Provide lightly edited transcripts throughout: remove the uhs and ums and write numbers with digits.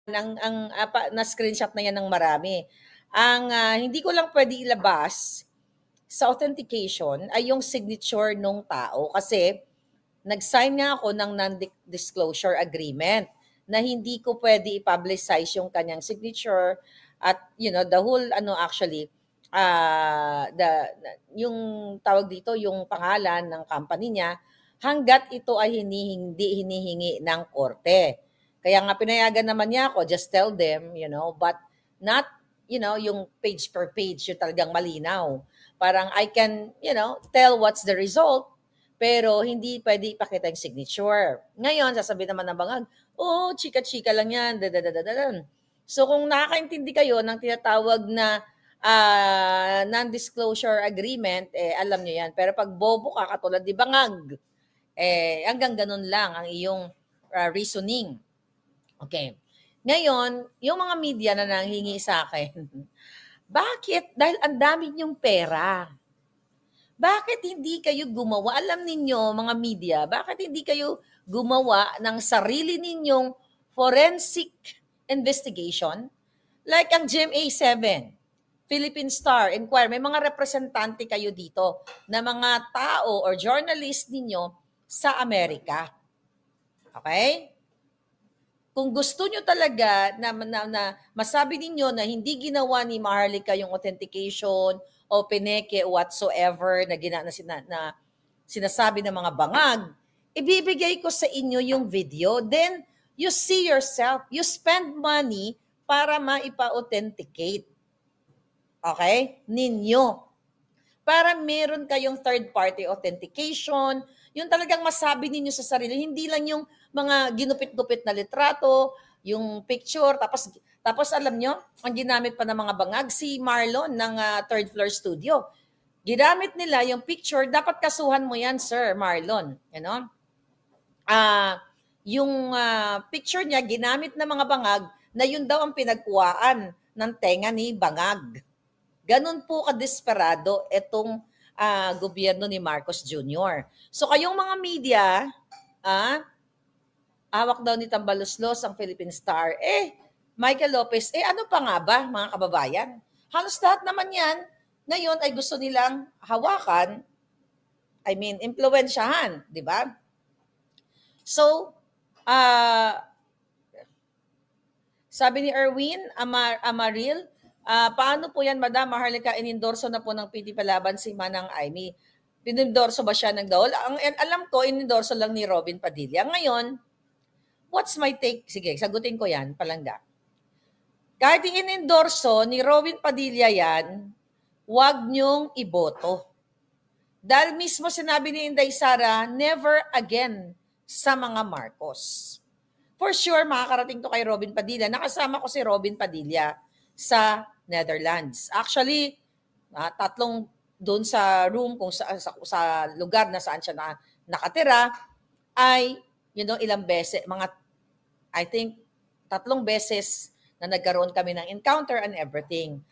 na-screenshot na yan ng marami. Hindi ko lang pwede ilabas sa authentication ay yung signature nung tao kasi nag-sign nga ako ng non-disclosure agreement na hindi ko pwede i-publicize yung kanyang signature at the whole actually yung tawag dito yung pangalan ng company niya hangga't ito ay hindi hinihingi ng korte. Kaya nga pinayagan naman niya ako, just tell them, but not, yung page per page, yung talagang malinaw. Parang I can, tell what's the result, pero hindi pwede ipakita yung signature. Ngayon, sasabihin naman ng bangag, chika-chika lang yan, dadadadadadan. So kung nakakaintindi kayo ng tinatawag na non-disclosure agreement, alam nyo yan. Pero pag bobo ka, katulad di bangag, hanggang ganun lang ang iyong reasoning. Okay. Ngayon, yung mga media na nanghingi sa akin, bakit? Dahil ang dami niyong pera. Bakit hindi kayo gumawa? Alam ninyo, mga media, bakit hindi kayo gumawa ng sarili ninyong forensic investigation? Like ang GMA7, Philippine Star, Inquirer, may mga representante kayo dito na mga tao or journalist ninyo sa Amerika. Okay? Kung gusto nyo talaga na masabi ninyo na hindi ginawa ni Maharlika yung authentication o pineke whatsoever na sinasabi ng mga bangag, ibibigay ko sa inyo yung video. Then, you see yourself. You spend money para maipa-authenticate. Okay? Ninyo. Para meron kayong third-party authentication, yung talagang masabi ninyo sa sarili, hindi lang yung mga ginupit-gupit na litrato, yung picture, tapos alam nyo, ang ginamit pa ng mga bangag, si Marlon ng Third Floor Studio. Ginamit nila yung picture, dapat kasuhan mo yan, Sir Marlon. Yung picture niya, ginamit ng mga bangag, na yun daw ang pinagkuhaan ng tenga ni bangag. Ganun po kadesperado itong gobyerno ni Marcos Jr. So kayong mga media, hawak daw ni Tambaluslos ang Philippine Star. Michael Lopez, ano pa nga ba mga kababayan? Halos lahat naman yan, ngayon ay gusto nilang hawakan, impluwensyahan, di ba? So, sabi ni Erwin Amaril, paano po yan, Madam Maharlika, inendorso na po ng PT Palaban si Manang Aimee? Inendorso ba siya ng DOL? Alam ko, inendorso lang ni Robin Padilla. Ngayon, what's my take? Sige, sagutin ko yan, palangga. Kahit inendorso ni Robin Padilla yan, huwag niyong iboto. Dahil mismo sinabi ni Inday Sara, never again sa mga Marcos. For sure, makakarating to kay Robin Padilla. Nakasama ko si Robin Padilla sa Netherlands. Actually, tatlong doon sa room, kung sa lugar na saan siya nakatira, ay, ilang beses, I think, 3 beses na nagkaroon kami ng encounter and everything.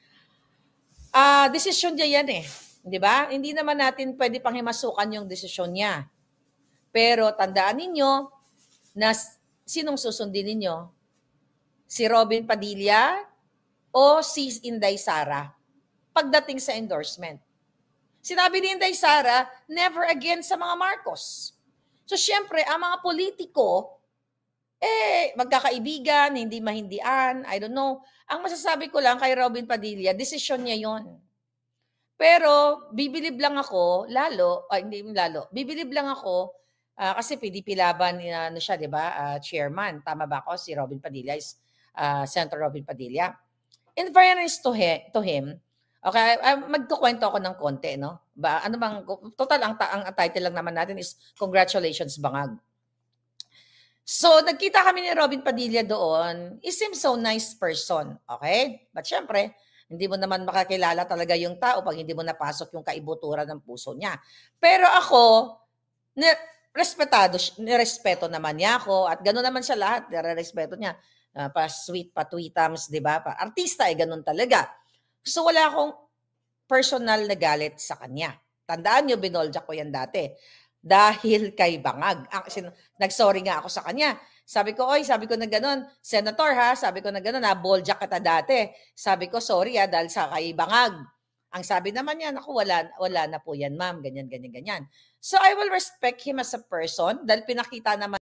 Desisyon niya yan di ba? Hindi naman natin pwede panghimasukan yung desisyon niya. Pero tandaan ninyo na sinong susundin ninyo? Si Robin Padilla o si Inday Sara pagdating sa endorsement? Sinabi ni Inday Sara, never again sa mga Marcos. So syempre, ang mga politiko, magkakaibigan, hindi mahindian, I don't know. Ang masasabi ko lang kay Robin Padilla, desisyon niya yon. Pero bibilib lang ako, bibilib lang ako, kasi PDP Laban siya, di ba? Chairman, tama ba ako? Si Robin Padilla is Senator Robin Padilla. In fairness to him, okay, magkukwento ako ng konti, no? Total, ang title lang naman natin is Congratulations, Bangag. So, nagkita kami ni Robin Padilla doon. He seems so nice person, okay? But syempre, hindi mo naman makakilala talaga yung tao pag hindi mo napasok yung kaibuturan ng puso niya. Pero ako, nirespeto naman niya ako at gano'n naman siya lahat, nirespeto niya. Pa-sweet, pa-tweetams, di ba? Artista ganun talaga. So, wala akong personal na galit sa kanya. Tandaan nyo, binolja ko yan dati. Dahil kay Bangag. Nag-sorry nga ako sa kanya. Sabi ko, oy, sabi ko na gano'n, Senator ha, sabi ko na gano'n, boljack kita dati. Sabi ko, sorry dahil sa kay Bangag. Ang sabi naman niya, naku, wala na po yan, ma'am, ganyan, ganyan, ganyan. So I will respect him as a person dahil pinakita naman